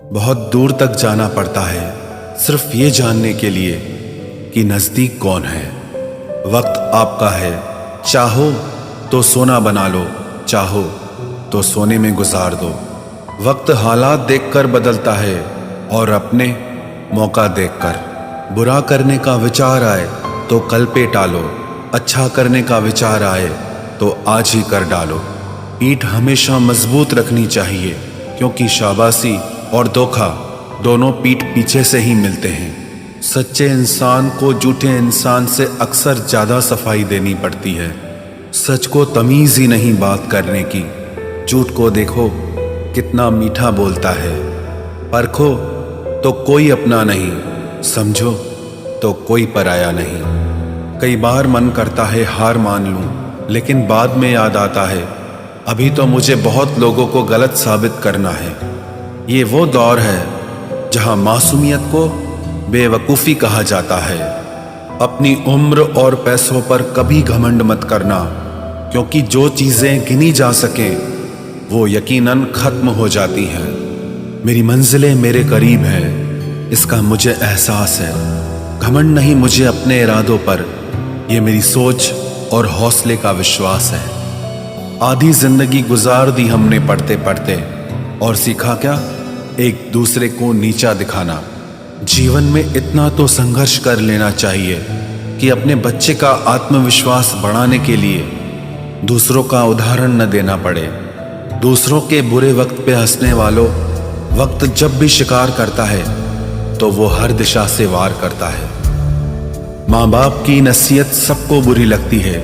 बहुत दूर तक जाना पड़ता है सिर्फ ये जानने के लिए कि नज़दीक कौन है। वक्त आपका है, चाहो तो सोना बना लो, चाहो तो सोने में गुजार दो। वक्त हालात देखकर बदलता है और अपने मौका देखकर। बुरा करने का विचार आए तो कल पे टालो, अच्छा करने का विचार आए तो आज ही कर डालो। पीठ हमेशा मजबूत रखनी चाहिए, क्योंकि शाबाशी और धोखा दोनों पीठ पीछे से ही मिलते हैं। सच्चे इंसान को झूठे इंसान से अक्सर ज़्यादा सफाई देनी पड़ती है। सच को तमीज़ ही नहीं बात करने की। झूठ को देखो कितना मीठा बोलता है। परखो तो कोई अपना नहीं, समझो तो कोई पराया नहीं। कई बार मन करता है हार मान लूं, लेकिन बाद में याद आता है अभी तो मुझे बहुत लोगों को गलत साबित करना है। ये वो दौर है जहां मासूमियत को बेवकूफ़ी कहा जाता है। अपनी उम्र और पैसों पर कभी घमंड मत करना, क्योंकि जो चीज़ें गिनी जा सकें वो यकीनन ख़त्म हो जाती हैं। मेरी मंजिलें मेरे करीब हैं, इसका मुझे एहसास है। घमंड नहीं मुझे अपने इरादों पर, ये मेरी सोच और हौसले का विश्वास है। आधी जिंदगी गुजार दी हमने पढ़ते पढ़ते, और सीखा क्या? एक दूसरे को नीचा दिखाना। जीवन में इतना तो संघर्ष कर लेना चाहिए कि अपने बच्चे का आत्मविश्वास बढ़ाने के लिए दूसरों का उदाहरण न देना पड़े। दूसरों के बुरे वक्त पे हंसने वालों, वक्त जब भी शिकार करता है तो वो हर दिशा से वार करता है। माँ बाप की नसीहत सबको बुरी लगती है,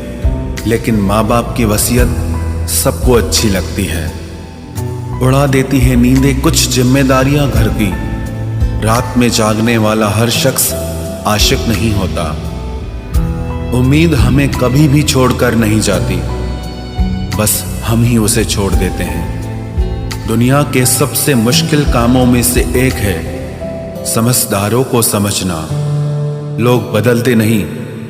लेकिन माँ बाप की वसीयत सबको अच्छी लगती है। उड़ा देती है नींदें कुछ जिम्मेदारियां घर की। रात में जागने वाला हर शख्स आशिक नहीं होता। उम्मीद हमें कभी भी छोड़कर नहीं जाती, बस हम ही उसे छोड़ देते हैं। दुनिया के सबसे मुश्किल कामों में से एक है समझदारों को समझना। लोग बदलते नहीं,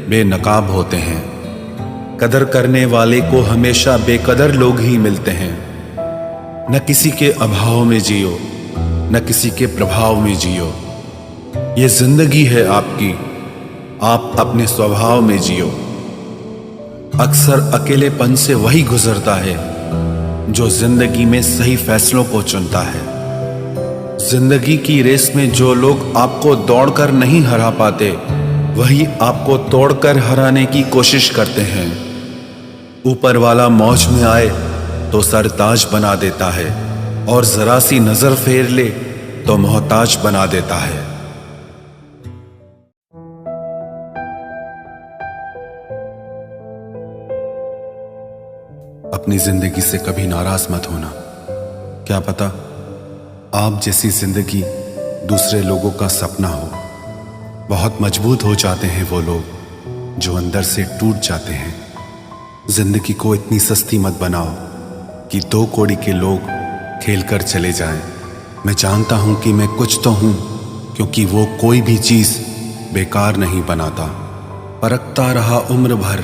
बेनकाब होते हैं। कदर करने वाले को हमेशा बेकदर लोग ही मिलते हैं। न किसी के अभाव में जियो, न किसी के प्रभाव में जियो। ये जिंदगी है आपकी, आप अपने स्वभाव में जियो। अक्सर अकेलेपन से वही गुजरता है जो जिंदगी में सही फैसलों को चुनता है। जिंदगी की रेस में जो लोग आपको दौड़कर नहीं हरा पाते, वही आपको तोड़कर हराने की कोशिश करते हैं। ऊपर वाला मौज में आए तो सरताज बना देता है, और जरा सी नजर फेर ले तो मोहताज बना देता है। अपनी जिंदगी से कभी नाराज मत होना। क्या पता आप जैसी जिंदगी दूसरे लोगों का सपना हो। बहुत मजबूत हो जाते हैं वो लोग जो अंदर से टूट जाते हैं। जिंदगी को इतनी सस्ती मत बनाओ कि 2 कौड़ी के लोग खेल कर चले जाएं। मैं जानता हूं कि मैं कुछ तो हूं, क्योंकि वो कोई भी चीज बेकार नहीं बनाता। परखता रहा उम्र भर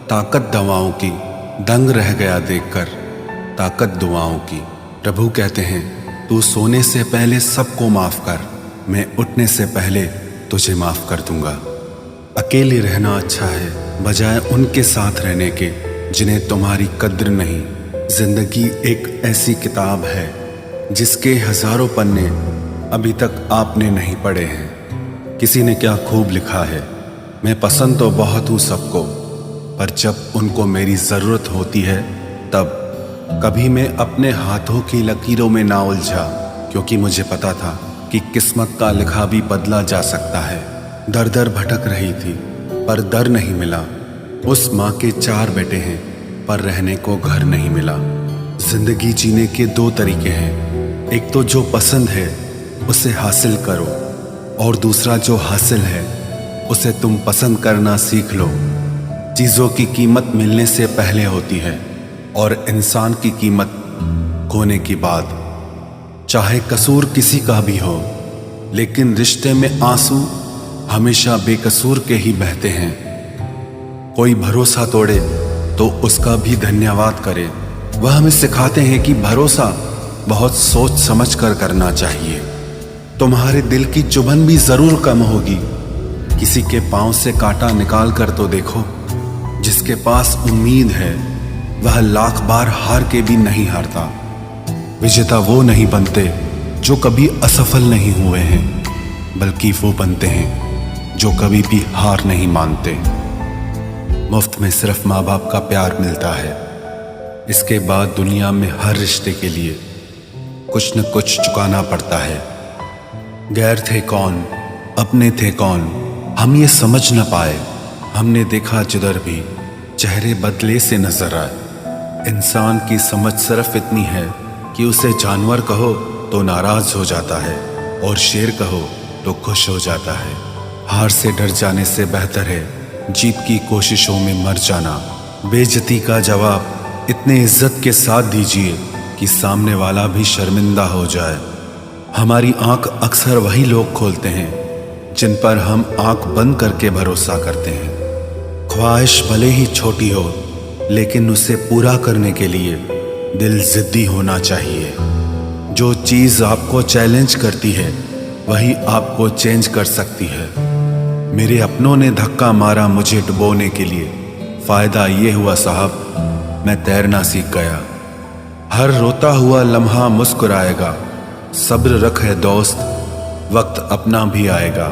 ताकत दवाओं की, दंग रह गया देखकर ताकत दुआओं की। प्रभु कहते हैं तू सोने से पहले सबको माफ कर, मैं उठने से पहले तुझे माफ कर दूंगा। अकेले रहना अच्छा है बजाय उनके साथ रहने के जिन्हें तुम्हारी कद्र नहीं। जिंदगी एक ऐसी किताब है जिसके हजारों पन्ने अभी तक आपने नहीं पढ़े हैं। किसी ने क्या खूब लिखा है, मैं पसंद तो बहुत हूँ सबको, पर जब उनको मेरी ज़रूरत होती है तब। कभी मैं अपने हाथों की लकीरों में ना उलझा, क्योंकि मुझे पता था कि किस्मत का लिखा भी बदला जा सकता है। दर दर भटक रही थी पर दर नहीं मिला। उस माँ के 4 बेटे हैं पर रहने को घर नहीं मिला। जिंदगी जीने के 2 तरीके हैं, एक तो जो पसंद है उसे हासिल करो, और दूसरा जो हासिल है उसे तुम पसंद करना सीख लो। चीज़ों की कीमत मिलने से पहले होती है, और इंसान की कीमत खोने के बाद। चाहे कसूर किसी का भी हो, लेकिन रिश्ते में आंसू हमेशा बेकसूर के ही बहते हैं। कोई भरोसा तोड़े तो उसका भी धन्यवाद करे। वह हमें सिखाते हैं कि भरोसा बहुत सोच समझ कर करना चाहिए। तुम्हारे दिल की चुभन भी जरूर कम होगी। किसी के पांव से कांटा निकाल कर तो देखो। जिसके पास उम्मीद है वह लाख बार हार के भी नहीं हारता। विजेता वो नहीं बनते जो कभी असफल नहीं हुए हैं, बल्कि वो बनते हैं जो कभी भी हार नहीं मानते। मुफ्त में सिर्फ माँ बाप का प्यार मिलता है। इसके बाद दुनिया में हर रिश्ते के लिए कुछ न कुछ चुकाना पड़ता है। गैर थे कौन, अपने थे कौन, हम ये समझ न पाए। हमने देखा जिधर भी चेहरे बदले से नजर आए। इंसान की समझ सिर्फ इतनी है कि उसे जानवर कहो तो नाराज हो जाता है और शेर कहो तो खुश हो जाता है। हार से डर जाने से बेहतर है जीत की कोशिशों में मर जाना। बेइज्जती का जवाब इतने इज्जत के साथ दीजिए कि सामने वाला भी शर्मिंदा हो जाए। हमारी आंख अक्सर वही लोग खोलते हैं जिन पर हम आंख बंद करके भरोसा करते हैं। ख्वाहिश भले ही छोटी हो, लेकिन उसे पूरा करने के लिए दिल जिद्दी होना चाहिए। जो चीज़ आपको चैलेंज करती है वही आपको चेंज कर सकती है। मेरे अपनों ने धक्का मारा मुझे डुबोने के लिए। फ़ायदा ये हुआ साहब, मैं तैरना सीख गया। हर रोता हुआ लम्हा मुस्कुराएगा। सब्र रख है दोस्त, वक्त अपना भी आएगा।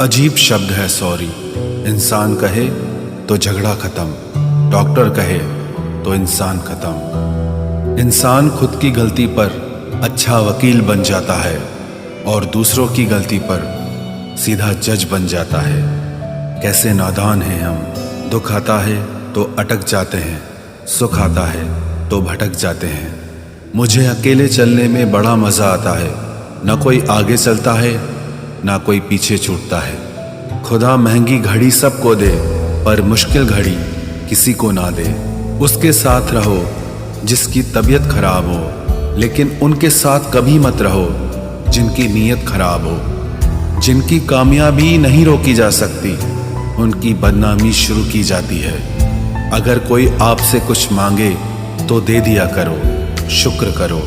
अजीब शब्द है सॉरी। इंसान कहे तो झगड़ा खत्म, डॉक्टर कहे तो इंसान खत्म। इंसान खुद की गलती पर अच्छा वकील बन जाता है और दूसरों की गलती पर सीधा जज बन जाता है। कैसे नादान हैं हम। दुख आता है तो अटक जाते हैं, सुख आता है तो भटक जाते हैं। मुझे अकेले चलने में बड़ा मज़ा आता है। ना कोई आगे चलता है ना कोई पीछे छूटता है। खुदा महंगी घड़ी सबको दे, पर मुश्किल घड़ी किसी को ना दे। उसके साथ रहो जिसकी तबीयत खराब हो, लेकिन उनके साथ कभी मत रहो जिनकी नीयत खराब हो। जिनकी कामयाबी नहीं रोकी जा सकती, उनकी बदनामी शुरू की जाती है। अगर कोई आपसे कुछ मांगे तो दे दिया करो, शुक्र करो।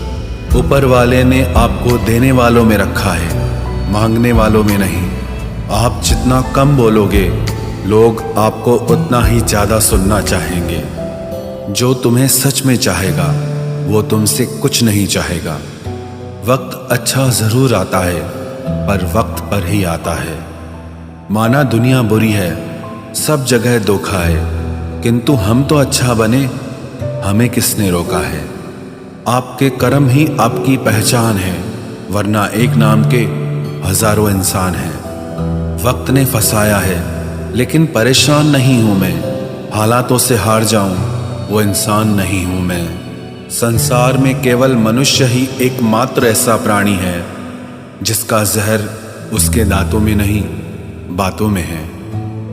ऊपर वाले ने आपको देने वालों में रखा है, मांगने वालों में नहीं। आप जितना कम बोलोगे, लोग आपको उतना ही ज़्यादा सुनना चाहेंगे। जो तुम्हें सच में चाहेगा वो तुमसे कुछ नहीं चाहेगा। वक्त अच्छा ज़रूर आता है, पर वक्त पर ही आता है। माना दुनिया बुरी है, सब जगह धोखा है, किंतु हम तो अच्छा बने, हमें किसने रोका है। आपके कर्म ही आपकी पहचान है, वरना एक नाम के हजारों इंसान हैं। वक्त ने फंसाया है, लेकिन परेशान नहीं हूं मैं। हालातों से हार जाऊं वो इंसान नहीं हूं मैं। संसार में केवल मनुष्य ही एकमात्र ऐसा प्राणी है जिसका जहर उसके दांतों में नहीं, बातों में है।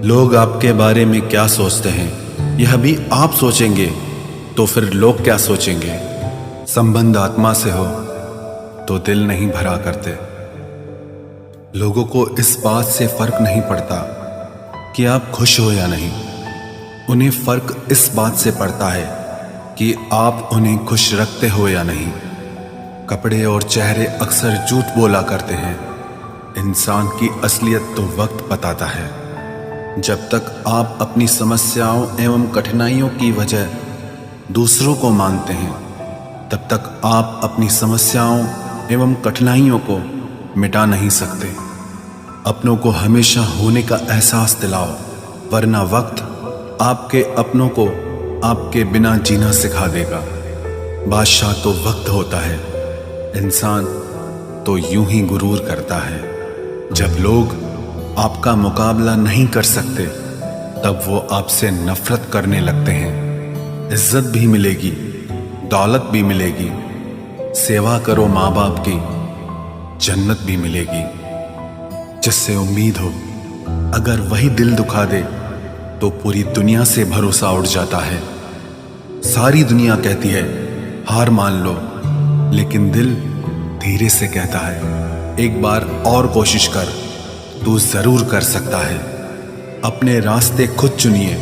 लोग आपके बारे में क्या सोचते हैं यह भी आप सोचेंगे तो फिर लोग क्या सोचेंगे। संबंध आत्मा से हो तो दिल नहीं भरा करते। लोगों को इस बात से फर्क नहीं पड़ता कि आप खुश हो या नहीं। उन्हें फर्क इस बात से पड़ता है कि आप उन्हें खुश रखते हो या नहीं। कपड़े और चेहरे अक्सर झूठ बोला करते हैं। इंसान की असलियत तो वक्त बताता है। जब तक आप अपनी समस्याओं एवं कठिनाइयों की वजह दूसरों को मानते हैं, तब तक आप अपनी समस्याओं एवं कठिनाइयों को मिटा नहीं सकते। अपनों को हमेशा होने का एहसास दिलाओ, वरना वक्त आपके अपनों को आपके बिना जीना सिखा देगा। बादशाह तो वक्त होता है, इंसान तो यूं ही गुरूर करता है। जब लोग आपका मुकाबला नहीं कर सकते, तब वो आपसे नफरत करने लगते हैं। इज्जत भी मिलेगी, दौलत भी मिलेगी। सेवा करो माँ बाप की, जन्नत भी मिलेगी। जिससे उम्मीद हो, अगर वही दिल दुखा दे तो पूरी दुनिया से भरोसा उड़ जाता है। सारी दुनिया कहती है हार मान लो, लेकिन दिल धीरे से कहता है एक बार और कोशिश कर, तू जरूर कर सकता है। अपने रास्ते खुद चुनिए,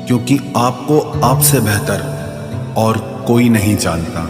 क्योंकि आपको आपसे बेहतर और कोई नहीं जानता।